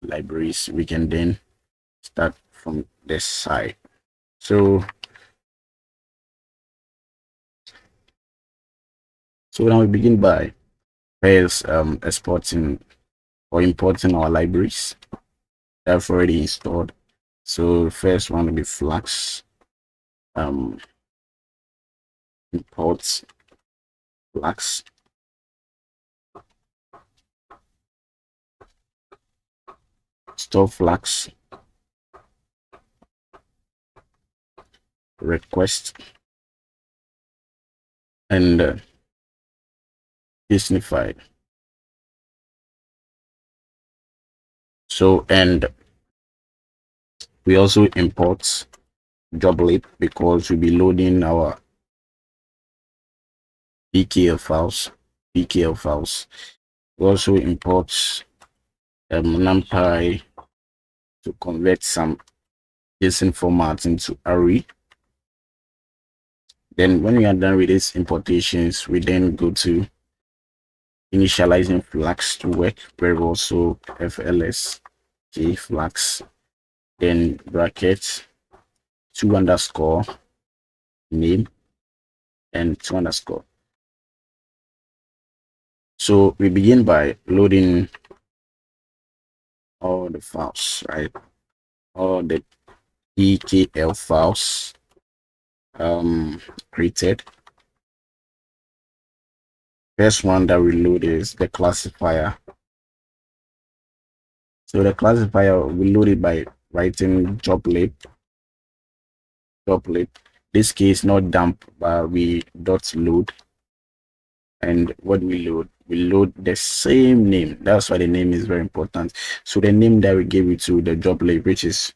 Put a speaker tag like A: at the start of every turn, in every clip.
A: libraries, we can then start from this side. So now we begin by first exporting or importing our libraries that I've already installed. So first one will be Flask. Um, import Flask. Store Flask request and Disneyfied. So and we also import Joblib because we'll be loading our PKL files. PKL files. We also import NumPy to convert some JSON formats into array. Then when we are done with these importations, we then go to initializing Flask to work very well. So FLS J Flask, then bracket 2 underscore name and 2 underscore. So we begin by loading all the files, right? All the PKL files created. First one that we load is the classifier. So the classifier we load it by writing joblib. This case not dump, but we dot load. And what we load the same name. That's why the name is very important. So the name that we gave it to the joblib, which is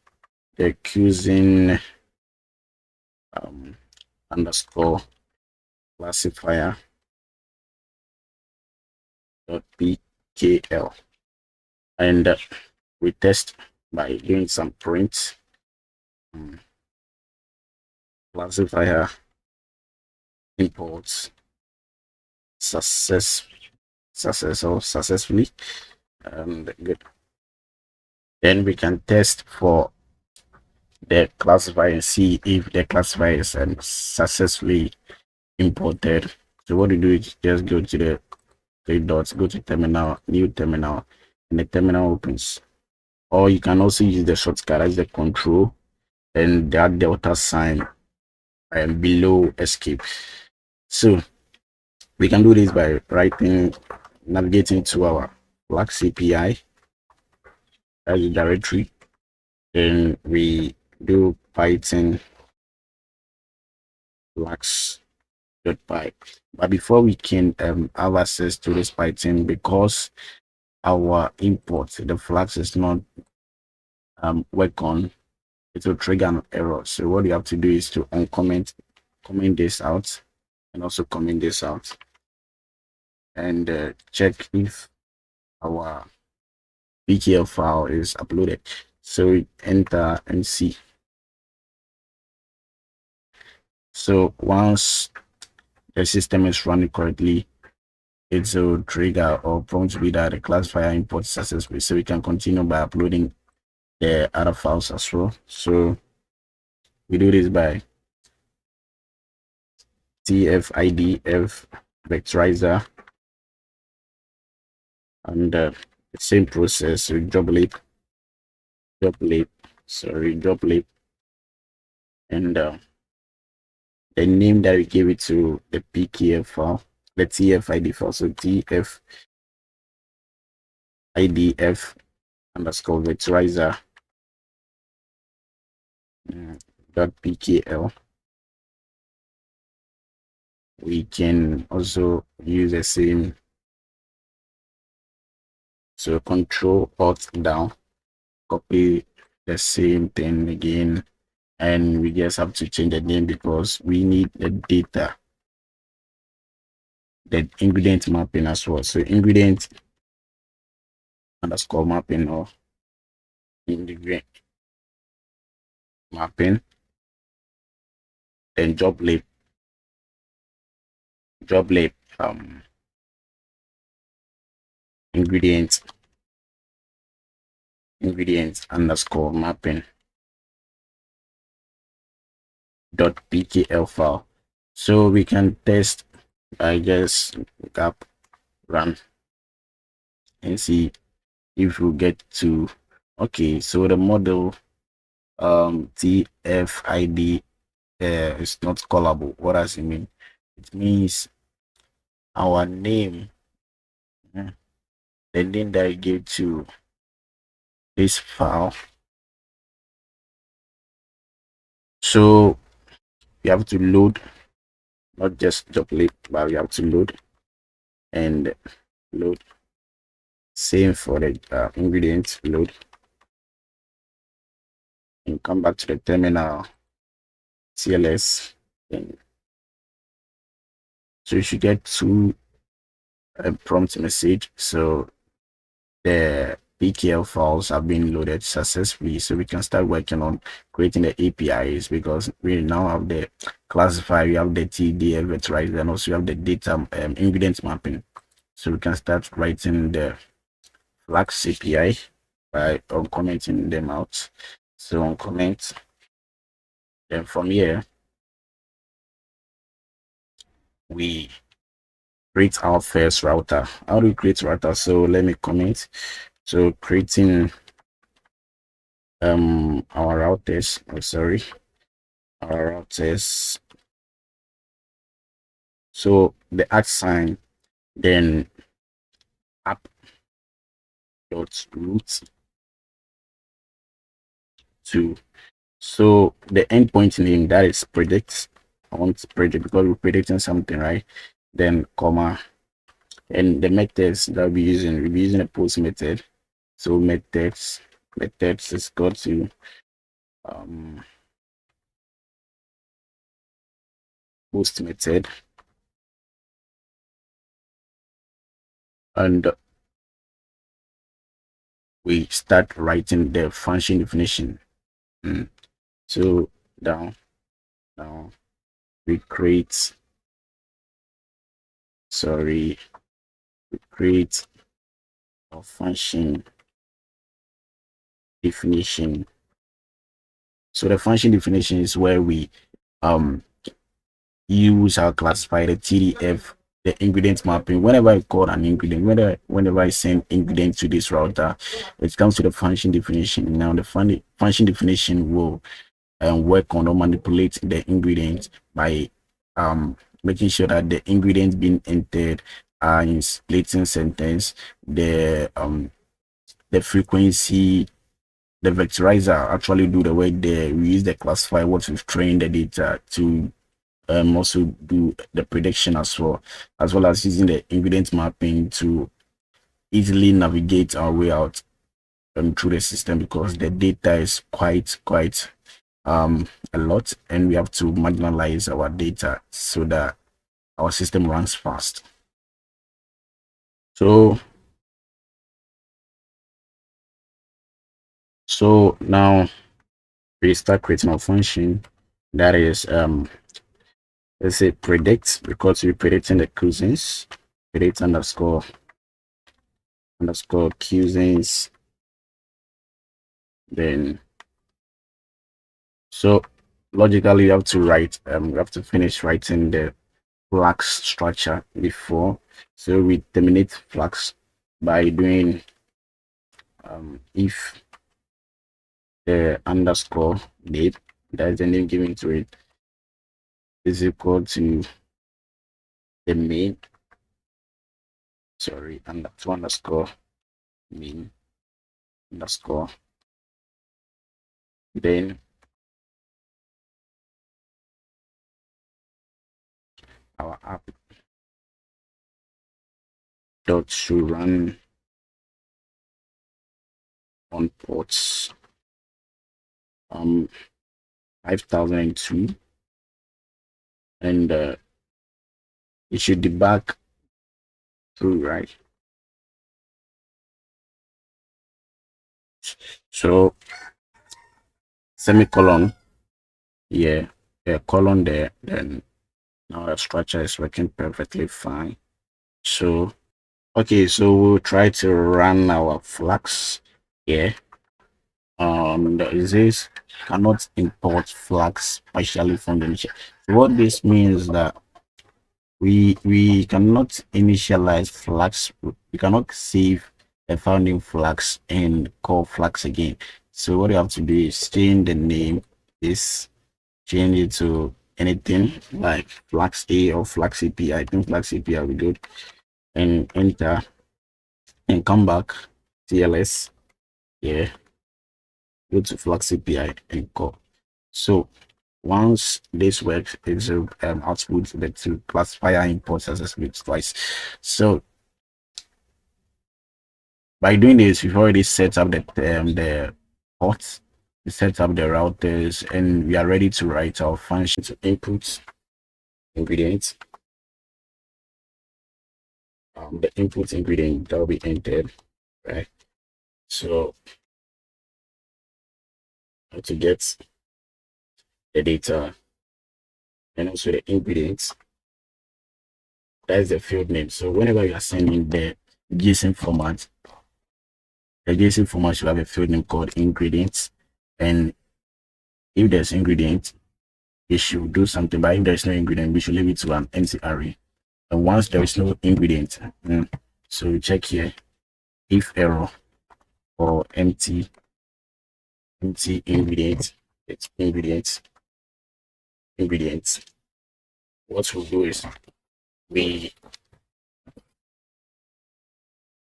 A: the cuisine underscore classifier dot pkl, and we test by doing some print classifier imports successfully, and good. Then we can test for the classifier and see if the classifier is successfully imported. So what you do is just go to the three dots, go to terminal, new terminal, and the terminal opens. Or you can also use the shortcut as the control and that delta sign below escape. So we can do this by navigating to our Flask API as a directory. Then we do Python Flask.py. But before we can have access to this Python, because our import, the Flask is not work on, it will trigger an error. So what you have to do is to comment this out and also comment this out and check if our PKL file is uploaded. So we enter and see. So once the system is running correctly, it will trigger or prompt me that the classifier import successfully. So we can continue by uploading the other files as well. So we do this by tfidf vectorizer and the same process with joblib, and the name that we gave it to the PKF file, the TF-ID file. So TF-IDF underscore vectorizer dot PKL. We can also use the same. So control alt down, copy the same thing again, and we just have to change the name because we need the data, the ingredient mapping as well. So ingredient underscore mapping or ingredient mapping, then joblib ingredient ingredients underscore mapping dot pkl file. So we can test, I guess, gap run and see if we get to, okay, so the model tfid is not callable. What does it mean? It means our name, the name that I give to this file. So we have to load, not just duplicate, but we have to load and load. Same for the ingredients, load, and come back to the terminal, TLS. And so you should get two prompt message. So the PKL files have been loaded successfully, so we can start working on creating the APIs, because we now have the classifier, we have the TDL vectorizer, and also we have the data ingredients mapping. So we can start writing the Flask API by uncommenting them out. So uncomment, then from here we create our first router. How do we create router? So let me comment. So creating our routers, oh sorry, our routers. So the at sign, then app dot root to, so the endpoint name, that is predict. I want to predict because we're predicting something, right? Then comma, and the methods that we'll be using a post method. So methods is equal to um post method, and we start writing the function definition. So down now we create, sorry, we create a function definition. So the function definition is where we um use our classifier, the TDF, the ingredient mapping. Whenever I call an ingredient, whenever I send ingredient to this router, it comes to the function definition. Now the function definition will work on or manipulate the ingredients by making sure that the ingredients being entered are in splitting sentence, the frequency, the vectorizer actually do the work there. We use the classifier what we've trained the data to also do the prediction as well as using the ingredient mapping to easily navigate our way out through the system, because the data is quite a lot, and we have to marginalize our data so that our system runs fast. So now we start creating a function that is let's say predict, because we're predicting the cuisines, predict underscore cuisines. Then so logically you have to write you have to finish writing the Flask structure before. So we terminate Flask by doing if the underscore name, that's the name given to it, is equal to the main, sorry, and to underscore main underscore, then our app dot should run on ports 5002, and it should debug through, right? So semicolon, yeah, a colon there, then now the structure is working perfectly fine. So okay, so we'll try to run our Flask here. It says cannot import flags partially from the initial. So what this means is that we cannot initialize flags. We cannot save a file name flags and call flags again. So what you have to do is change the name, is change it to anything like flags A or flags API. I think flags API will be good, and enter and come back TLS. Yeah, go to flags API and call. So once this works, it will output the two classifier import successfully twice. So by doing this, we've already set up the ports, we set up the routers, and we are ready to write our function to input ingredients. The input ingredient that will be entered, right? So to get the data and also the ingredients, that's the field name. So whenever you are sending the JSON format, the JSON format should have a field name called ingredients. And if there's ingredient, it should do something. But if there's no ingredient, we should leave it to an empty array. And once there is no ingredient, so we check here if error or empty ingredient, it's ingredients. What we'll do is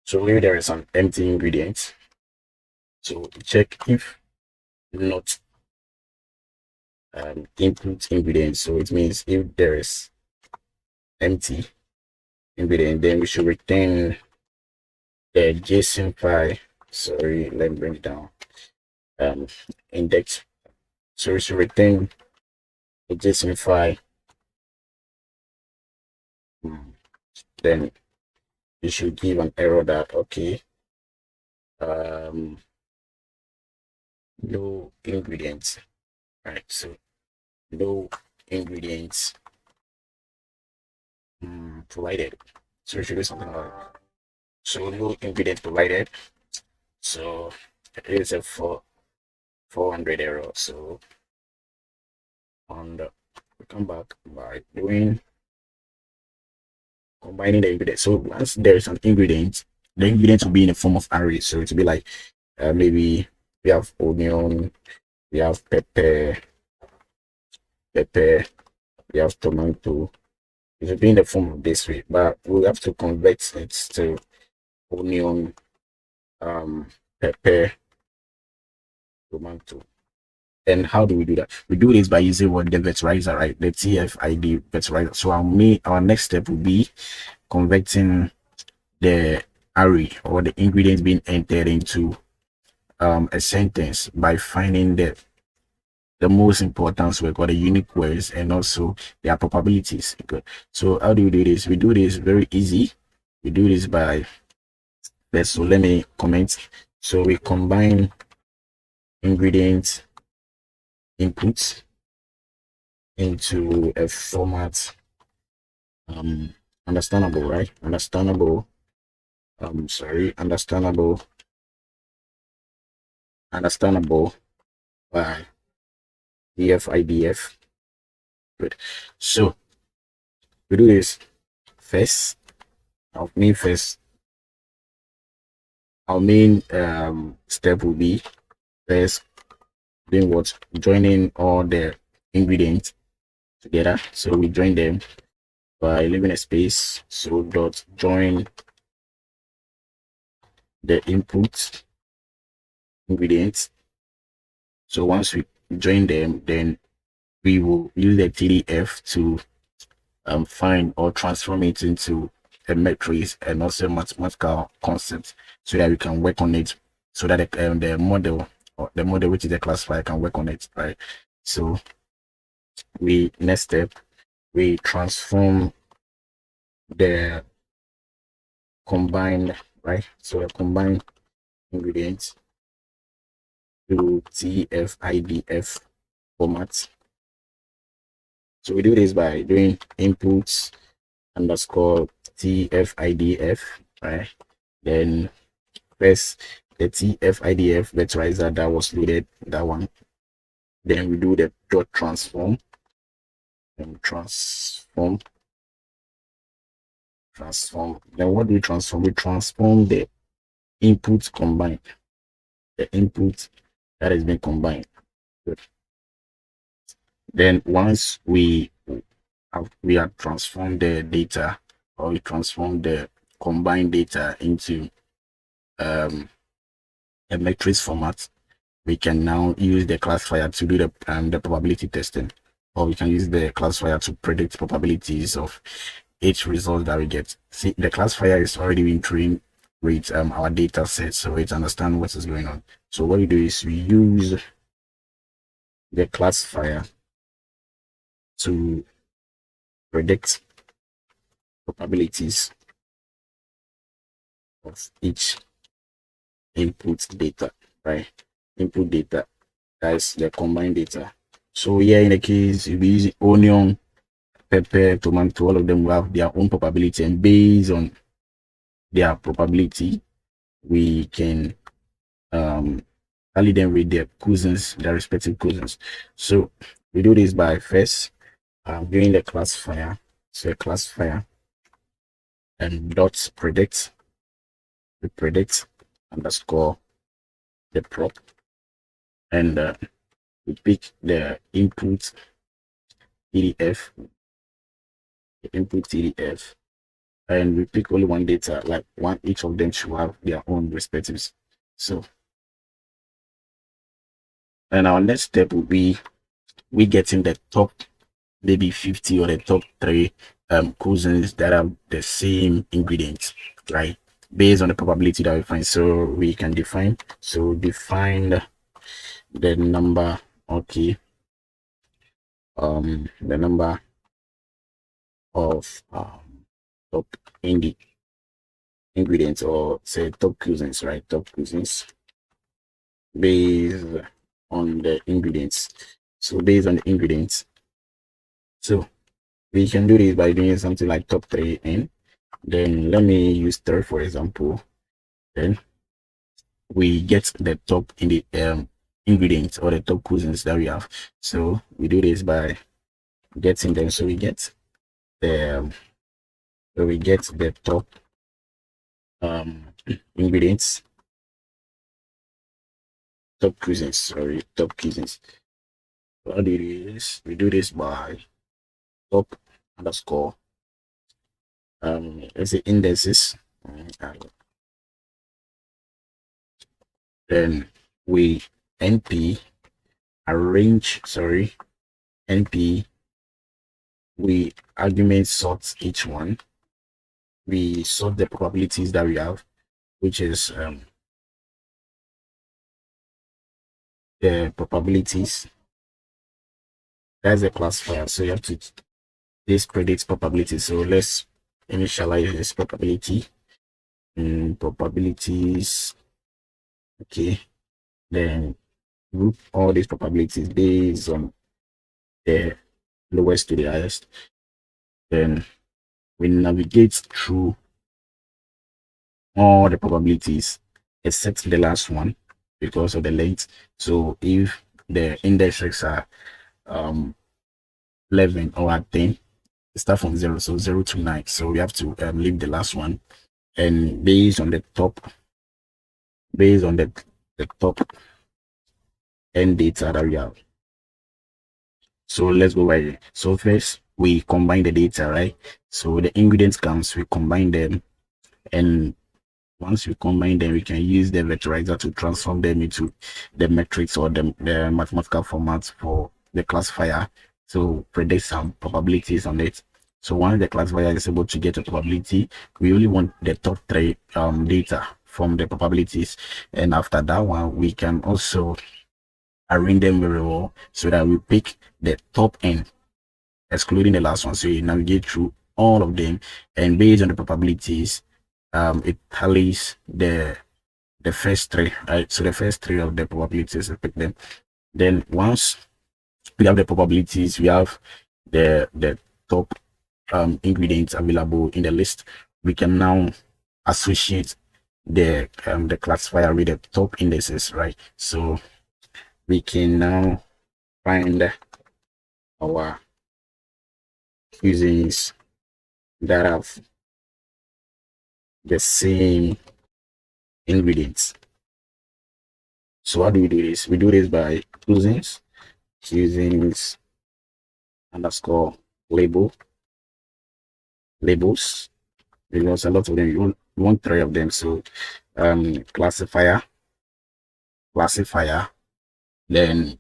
A: so if there is an empty ingredient, so check if not input ingredient. So it means if there is empty ingredient, then we should return the JSON file. Sorry, let me bring it down. Index. So we should return the JSON file. Then you should give an error that okay, no ingredients. Right, so no ingredients provided. So we should do something like that. So no ingredient provided. So it is a 400 error. So on the we come back by doing combining the ingredients. So once there is an ingredient, the ingredient will be in the form of array. So it will be like maybe we have onion, we have pepper, we have tomato. It will be in the form of this way, but we have to convert it to onion, pepper, tomato. And how do we do that? We do this by using what the vectorizer, right? The TF-ID vectorizer. So our next step will be converting the array or the ingredients being entered into a sentence by finding the most important word or the unique words and also their probabilities. Good. So how do we do this? We do this very easy. We do this by this. So let me comment. So we combine ingredients inputs into a format understandable, right? Understandable by dfidf. Good. So we do this first. Our main step will be first doing what, joining all the ingredients together. So we join them by leaving a space. So dot join the input ingredients. So once we join them, then we will use the TDF to find or transform it into a matrix and also mathematical concept so that we can work on it, so that the model which is the classifier can work on it, right? So next step, we transform the combined, right? So the combined ingredients to TF-IDF format. So we do this by doing inputs underscore TF-IDF, right? Then first the TF-IDF vectorizer that was loaded, that one. Then we do the dot transform and transform. Then what do we transform? We transform the input combined, the input that has been combined. Good. Then once we have transformed the data, or we transform the combined data into a matrix format, we can now use the classifier to do the probability testing, or we can use the classifier to predict probabilities of each result that we get. See, the classifier is already been trained with our data set, so it understands what is going on. So what we do is we use the classifier to predict probabilities of each input data, right? Input data, that's the combined data. So here in the case, if we use onion, pepper, tomato, all of them will have their own probability, and based on their probability, we can tally them with their cousins, their respective cousins. So we do this by first doing the classifier. So a classifier and dot predict, we predict underscore the prop, and we pick the input TDF, and we pick only one data, like one, each of them should have their own respectives. So, and our next step will be we getting the top maybe 50 or the top 3 cousins that have the same ingredients, right? Based on the probability that we find. So we can define the number, okay, the number of top ingredients, or say top cousins, right? Top cousins based on the ingredients. So based on the ingredients, so we can do this by doing something like top 3 n. Then let me use 3 for example. Then we get the top in the ingredients, or the top cousins that we have. So we do this by getting them. So we get the top ingredients, top cousins. How do we do this? We do this by top underscore let's say indices, then we np arrange, np, we argument sort each one, we sort the probabilities that we have, which is the probabilities. That's a classifier, so you have to this predicts probability. So let's initialize this probability probabilities, okay, then group all these probabilities based on the lowest to the highest. Then we navigate through all the probabilities except the last one because of the length. So if the indexes are 11 or 10, start from 0, so 0 to 9. So we have to leave the last one, and based on the top end data that we have. So let's go by it. So first we combine the data, right? So the ingredients comes, we combine them, and once we combine them, we can use the vectorizer to transform them into the metrics or the mathematical formats for the classifier to predict some probabilities on it. So once the classifier is able to get a probability, we only want the top 3 data from the probabilities, and after that one we can also arrange them very well so that we pick the top end excluding the last one. So you navigate through all of them, and based on the probabilities, it tallies the first 3, right? So the first 3 of the probabilities, we pick them. Then once we have the probabilities, we have the top ingredients available in the list, we can now associate the classifier with the top indices, right? So we can now find our cuisines that have the same ingredients. So how do we do this? We do this by cuisines underscore labels, because a lot of them you want three of them. So classifier, then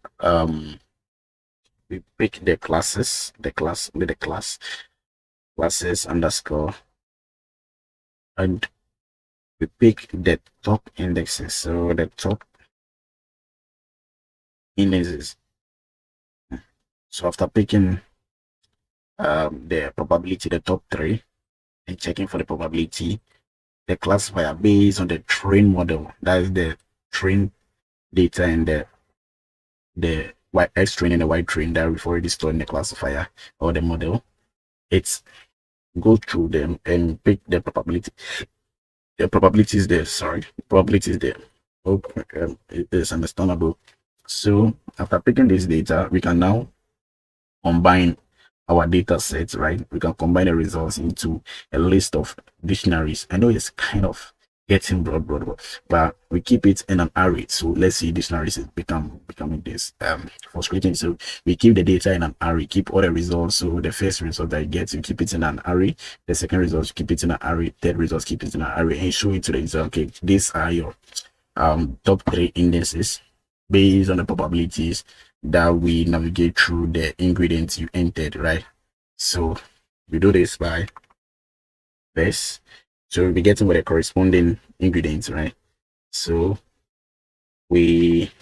A: we pick the classes, classes underscore, and we pick the top indexes. So the top indexes. So after picking the probability, the top three, and checking for the probability, the classifier based on the train model, that is the train data and the X train and the Y train that we've already stored in the classifier or the model. It's go through them and pick the probability. The probability is there. Sorry, probability is there. Hope it is understandable. So after picking this data, we can now combine our data sets, right? We can combine the results into a list of dictionaries. I know it's kind of getting broad, but we keep it in an array. So let's see, dictionaries is becoming this frustrating. So we keep the data in an array, keep all the results. So the first result that you get, you keep it in an array. The second result, you keep it in an array. Third result, keep it in an array, and show it to the user. Okay, these are your top three indices based on the probabilities that we navigate through the ingredients you entered, right? So we do this by this. So we'll be getting with the corresponding ingredients, right? So we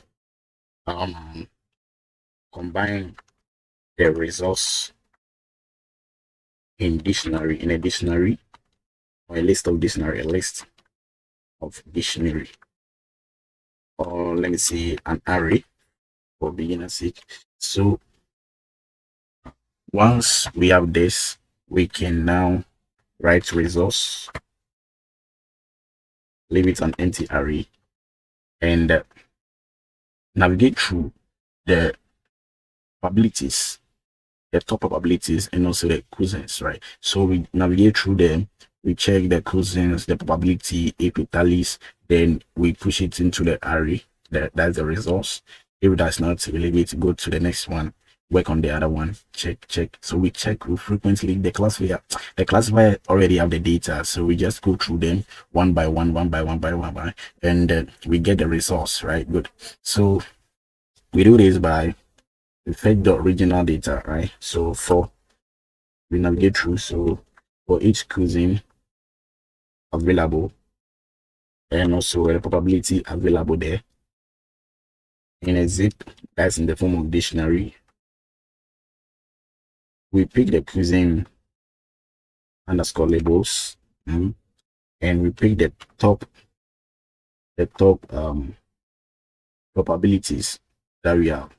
A: combine the results in a dictionary or a list of dictionary, or let me say an array for beginner's sake. So once we have this, we can now write results, leave it an empty array, and navigate through the probabilities, the top probabilities, and also the cousins, right? So we navigate through them, we check the cousins, the probability, if it tallies, then we push it into the array. That's the results. If that's not, we leave it, go to the next one, work on the other one, check. So we check frequently. The classifier already have the data, so we just go through them one by one, and we get the results, right? Good. So we do this by fetch the original data, right? So we navigate through, so for each cuisine available, and also the probability available there in a zip that's in the form of dictionary, we pick the cuisine underscore labels, and we pick the top probabilities that we have.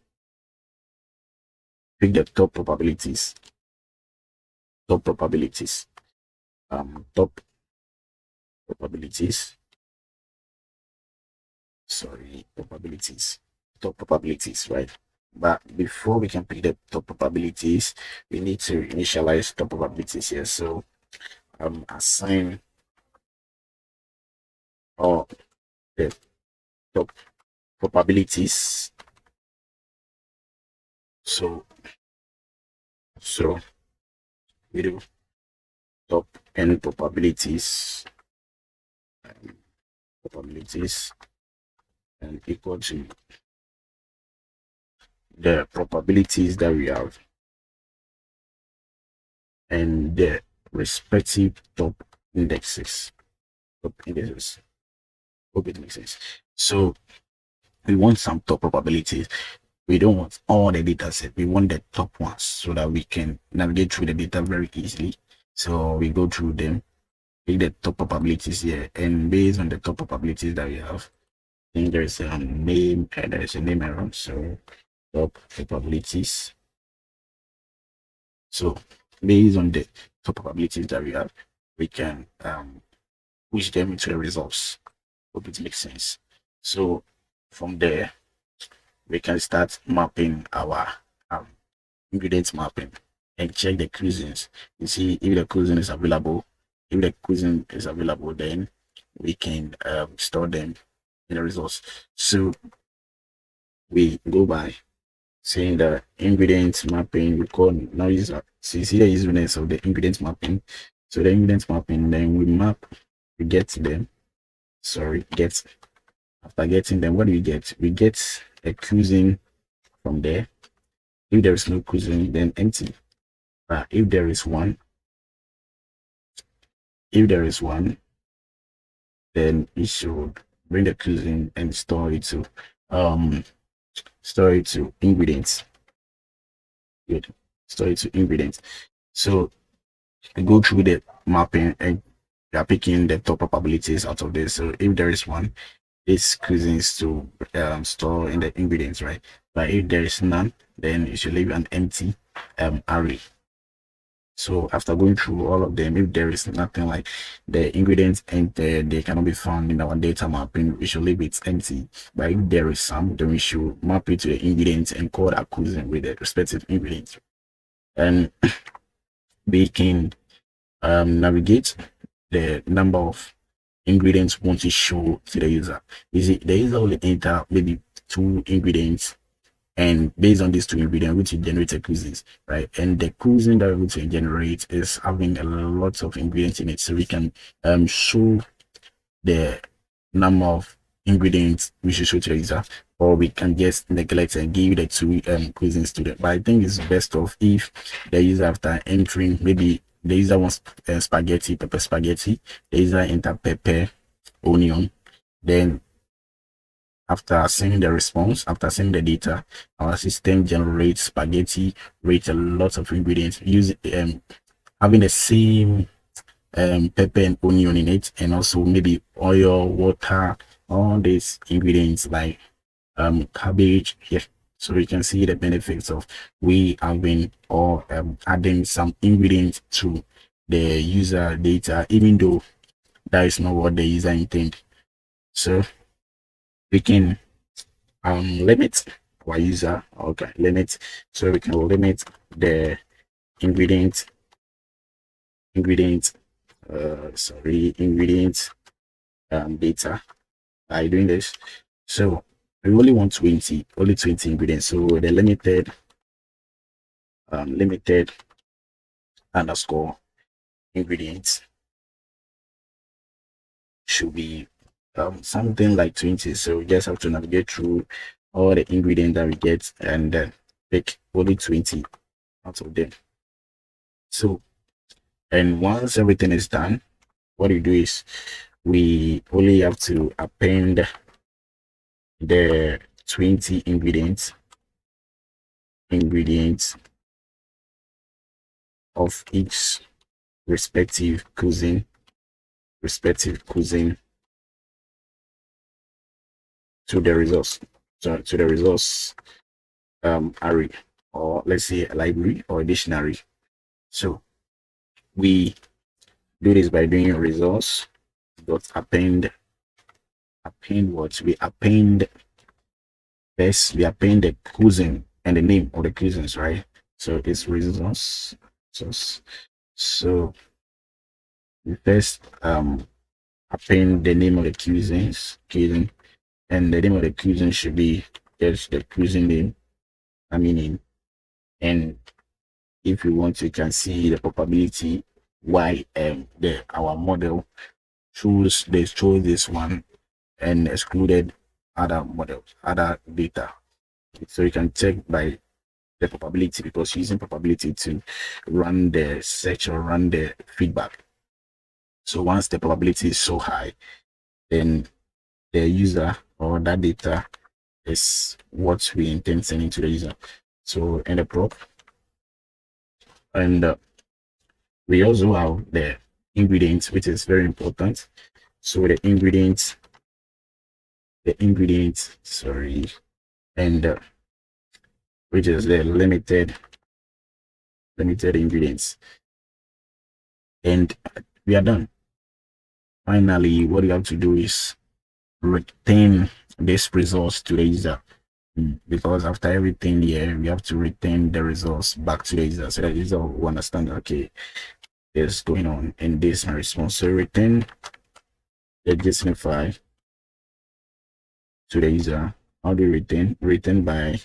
A: Pick the top probabilities, top probabilities, sorry, top probabilities, right? But before we can pick the top probabilities, we need to initialize top probabilities here. So assign all the top probabilities. So we do top n probabilities, and equal to the probabilities that we have and the respective top indexes. Hope it makes sense. So we want some top probabilities. We don't want all the data set. We want the top ones so that we can navigate through the data very easily. So we go through them, pick the top probabilities here, and based on the top probabilities that we have, I think there's a name error. So top probabilities. So based on the top probabilities that we have, we can push them into the results. Hope it makes sense. So from there, we can start mapping our um, ingredients mapping and check the cuisines. You see if the cuisine is available. If the cuisine is available, then we can store them in the results. So we go by saying the ingredients mapping. We call now use so you see the usefulness of the ingredients mapping. So the ingredients mapping, then we map, we get them. Sorry, get after getting them, what do we get? We get a cuisine from there. If there is no cuisine, then empty. But if there is one, if there is one, then you should bring the cuisine and um store it to ingredients. Good. Store it to ingredients. So you go through the mapping and you are picking the top probabilities out of this. So if there is one, this cuisine is to store in the ingredients, right? But if there is none, then you should leave an empty array. So after going through all of them, if there is nothing like the ingredients and they cannot be found in our data mapping, we should leave it empty. But if there is some, then we should map it to the ingredients and code our cuisine with the respective ingredients. And we can navigate the number of ingredients we want to show to the user. You see, the user will enter maybe 2 ingredients, and based on these 2 ingredients, which will generate a cuisine, right? And the cuisine that we're going to generate is having a lot of ingredients in it, so we can show the number of ingredients we should show to the user, or we can just neglect and give the 2 cuisines to them. But I think it's best off if the user, after entering, maybe the user wants spaghetti, pepper spaghetti, the user enter pepper, onion, then after seeing the response, after seeing the data, our system generates spaghetti with a lot of ingredients, having the same pepper and onion in it, and also maybe oil, water, all these ingredients like cabbage. Yeah. So you can see the benefits of we having or adding some ingredients to the user data, even though that is not what the user intended. So we can limit our user. Okay, limit. So we can limit the ingredient ingredient ingredient data by doing this. So we only want 20 ingredients. So the limited underscore ingredients should be something like 20. So we just have to navigate through all the ingredients that we get and then pick only 20 out of them. So, and once everything is done, what you do is we only have to append the 20 ingredients of each respective cuisine to the results, to the results array, or let's say a library or a dictionary. So we do this by doing results dot append what we append. First we append the cuisine and the name of the cuisines, right? So it's results. So we first append the name of the cuisine, and the name of the cuisine should be just the cuisine name, name. And if you want, you can see the probability why our model chose this one and excluded other models, other data. So you can check by the probability, because using probability to run the search or run the feedback. So once the probability is so high, then the user or that data is what we intend sending to the user. So in the prop, and we also have the ingredients, which is very important. So the ingredients, sorry, and which is the limited ingredients, and we are done. Finally, what you have to do is return this results to the user. Because after everything here, we have to return the results back to the user so that the user will understand, okay, there's going on in this my response. So return the JSON file to the user. How do you return? Return by,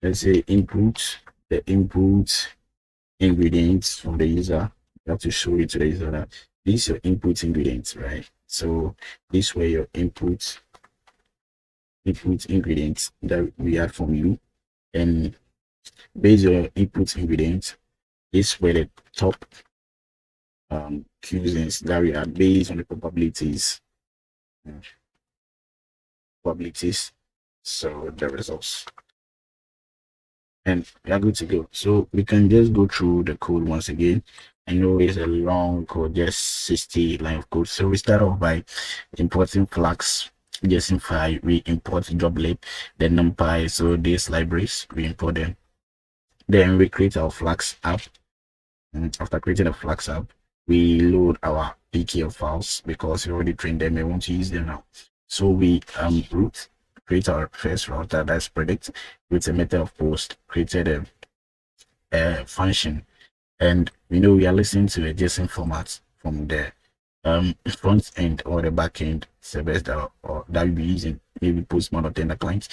A: let's say, input, the input ingredients from the user. You have to show it to the user that these are your input ingredients, right? So this way your input ingredients that we had from you, and based on your input ingredients, this were the top cuisines that we had based on the probabilities. So the results, and we are good to go. So we can just go through the code once again. I know it's a long code, just 60 line of code. So we start off by importing Flask JSON file. We import joblib, the numpy. So these libraries, we import them. Then we create our Flask app. And after creating a Flask app, we load our PKL files because we already trained them. We want to use them now. So we root, create our first router, that's predict, with a method of post, created a function, and we know we are listening to a JSON format from the front end or the back end servers that we'll be using, maybe Postman or Tender clients.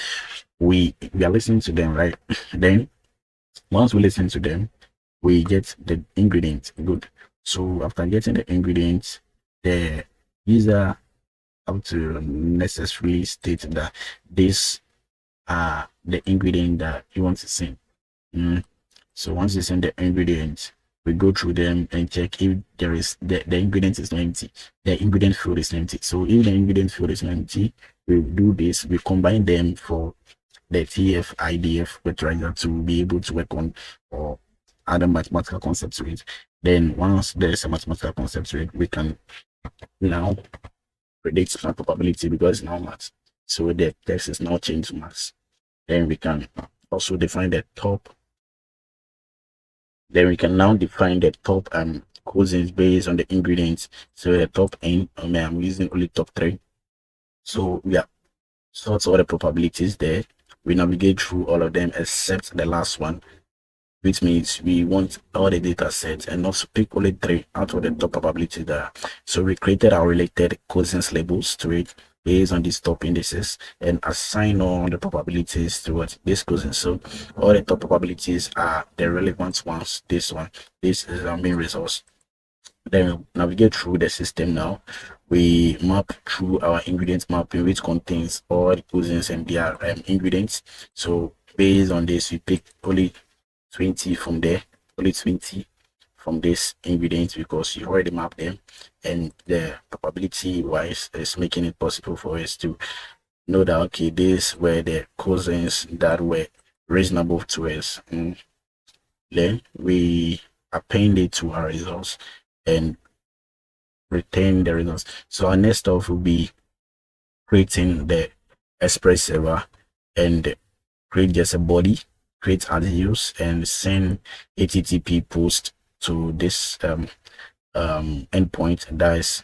A: We are listening to them, right? Then once we listen to them, we get the ingredients. Good. So after getting the ingredients, the user have to necessarily state that these are the ingredient that you want to send. So once you send the ingredients, we go through them and check if there is the ingredient is not empty. The ingredient field is empty. So if the ingredient field is empty, we do this. We combine them for the TF IDF vectorizer to be able to work on or other mathematical concepts to it. Then once there's a mathematical concept to it, we can now predict my probability because it's now math. So the text is now changed to math. Then we can also define the top. Then we can now define the top cosines based on the ingredients. So the top n, I'm using only top 3. So we have sorts all the probabilities there. We navigate through all of them except the last one, which means we want all the data sets and also pick only 3 out of the top probability there. So we created our related cosines labels to it based on these top indices and assign all the probabilities to what this cosine. So all the top probabilities are the relevant ones. This is our main resource. Then we navigate through the system now. We map through our ingredients mapping, which contains all the cosines and their ingredients. So based on this, we pick only 20 from there, only 20 from this ingredients because you already mapped them, and the probability wise is making it possible for us to know that okay, these were the cosines that were reasonable to us. And then we append it to our results and retain the results. So our next step will be creating the Express server and create just a body, create address, and send HTTP post to this endpoint. That is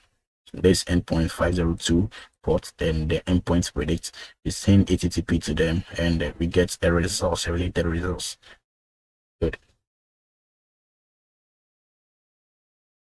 A: this endpoint 502 port. Then the endpoint predict. We send HTTP to them, and we get a results, related results. Good.